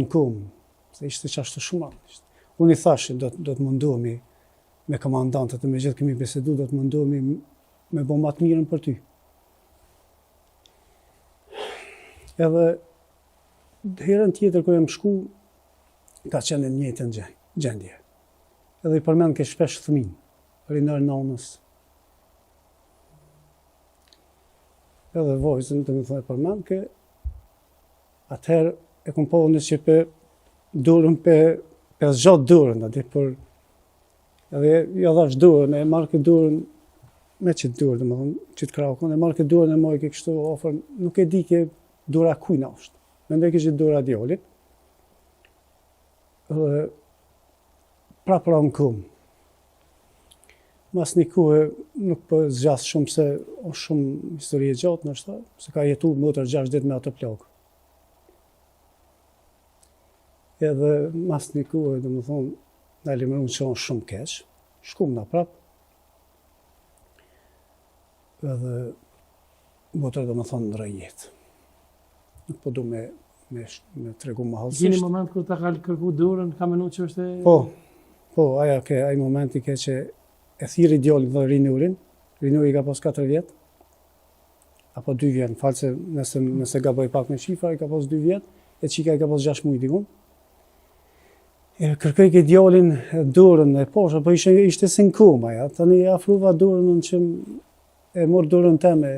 në kumë, se ishte qashtu shumë. Unë i thashë, do të mundohemi me komandantët e me gjithë kemi bisedu, do të mundohemi me bo matë mirën për ty. Edhe herën tjetër kër jam shku, ka qenë në njëjtën gjendje. Edhe i përmend ke shpesh fëmin, rinër nanës. Edhe vojzën të më thonë përmend ke, atëherë e kom po në që për durën për zxatë durën, edhe ja dhash durën, e marrë këtë durën, me qitë durë, dhe më thonë, qitë krakon, e marrë këtë durën e mojë ke kështu ofër, nuk e di ke dura kujna është. Mendoj kështë dura djolit. Dhe pra në kumë. Mas një kuhe nuk për zgjas shumë se o shumë histori e gjatë në është, se ka jetu mëtër 6 dit me ato plakë. Edhe mas një kuhe, dhe më thonë, në limërun që onë shumë keqë, shkum në prapë. Edhe mëtër dhe më thonë në rëjetë. Nuk po du me tregu më halësisht. Gjeni moment kër ta ka kërku durën, ka menu që është e... Po, ai momenti ke që e thiri djallin dhe rinurin i ka pas 4 vjetë, apo 2 vjetë, në falë se nëse gaboj pak me shifra, i ka pas 2 vjetë, e qika i ka pas 6 mujtë dikun. Kërkoj ke djallin durën e poshë, apo ishte si në kumë aja, tani afruva durën në që e morë durën teme,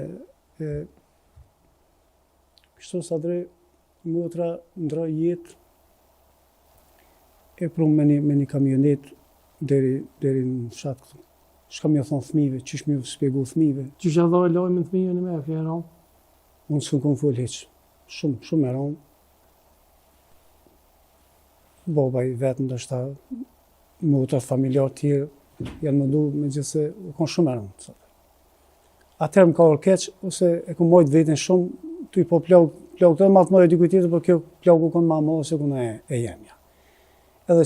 kështu sa drejt, motra ndra jetë, e prumë me një kamionet deri në shatë këtu. Shka mi o thonë thmive, qysh mi o spjegu thmive. Qysh a dhoj lojme në thmive në me, ke e ronë? Unë s'kën kom full heq, shumë e ronë. Baba i vetë ndështë ta, motrat familjarë tjerë, janë mëndu me gjithë se u konë shumë e ronë. Atëherë më ka orë keq, ose e ku mojtë vetin shumë, tu i po plagë të matë mëre dikuj tjetër, për kjo plagë u konë ma mëllë se kuna e jemja. Edhe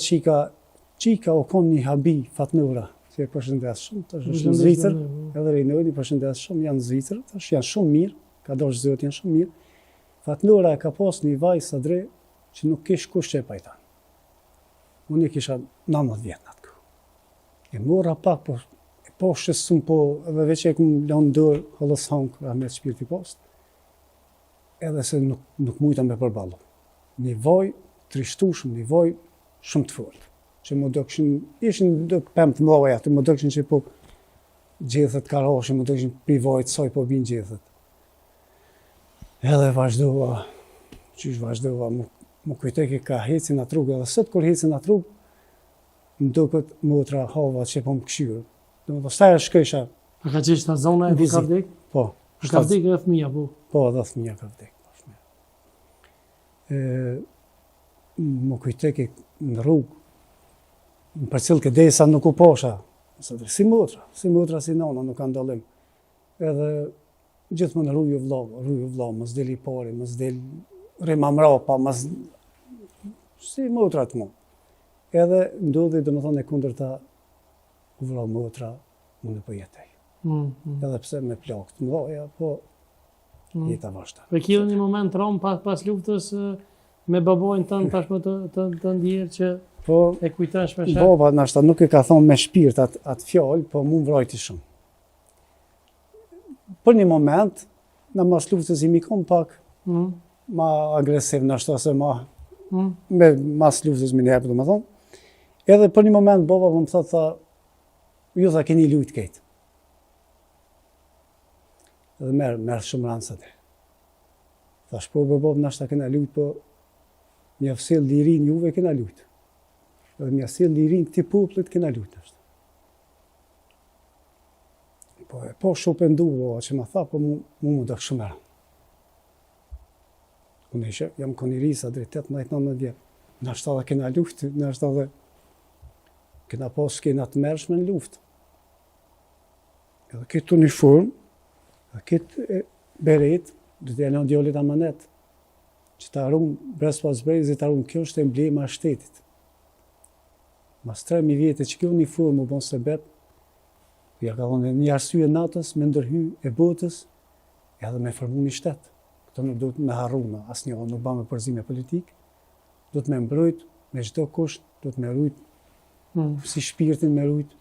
qika u konë një habi Fatnura, që e përshëndes shumë, të është në Zvicër, edhe Rejnojnë i përshëndes shumë, janë në Zvicër, të është janë shumë mirë, ka doshë zëtë janë shumë mirë. Fatnura e ka pas një vaj sa dre, që nuk kish kush që e pajtan. Unë i kisha 19 vjetë në atë kërë. E mora pak, po shësëm po, edhe veç e këmë lanë dërë, hëllës hangë, Ahmet Shpirti post, edhe se nuk mujta me përballu. Një vaj trishtushëm, një vaj shumë të fortë. Që më do ishin pëmë të mdoja, të më do këshin që po gjithët karoshin, më do këshin pi vajtë saj po binë gjithët. Edhe vazhdova, më kujteki ka hecin atë rrugë, edhe sëtë kur hecin atë rrugë, më do këtë motra hava që po më këshyrë. Dhe më do stajë shkësha. A ka qeshtë ta zona e ka vdek? Po. Ka vdek edhe fëmija, po? Po, edhe fëmija ka vdek. Më kujteki në rrugë, në përcil këtë desa nuk u posha, si motra, si nana, nuk ka ndallim. Edhe gjithë më në rruju vlau, më s'deli i pari, më s'deli rima mrapa, si motra të mu. Edhe ndodhi dhe më thonë e kundër ta u vlau motra, më në përjetej. Edhe pse me plakë të mdoja, po jeta vashta. Për kjo një moment rom pas luftës me babojnë tënë tashmë të ndjerë që e kujtën shpesher? Baba nashta nuk e ka thonë me shpirt atë fjallë, po mu mvrojti shumë. Për një moment, në mas luftës i mikon pak ma agresiv nashta se me mas luftës mi njepë të më thonë. Edhe për një moment, baba më thotë, tha, ju tha keni lujtë kejtë. Edhe merë shumë ransët e. Thash, po bërbob nashta kena lujtë, po një fësel lirin juve kena lujtë. Edhe një fësel lirin këti poplit kena lujtë nashta. Po shupëndu, që ma tha, po mu dëkë shumë e ranë. Unë ishe, jam konirisa drejt 18-19 vjetë. Nashta dhe kena lujtë, nashta dhe kena pas kena të mërshme në luftë. Edhe këtë uniform, këtë beret, dhe të janë djallit amanet, që të arrum, bres pas brezit, të arrum, kjo është emblema e shtetit. Mas 3.000 vjetë që kjo uniform u bon se bet, ja ka thonë një arsye natës me ndërhy e botës, edhe me formu një shtetë. Këto nuk duhet me harruna, asnjëra nuk ba me përzime politik, do të me mbrojt, me çdo kusht, do të me rujt, si shpirtin me rujt,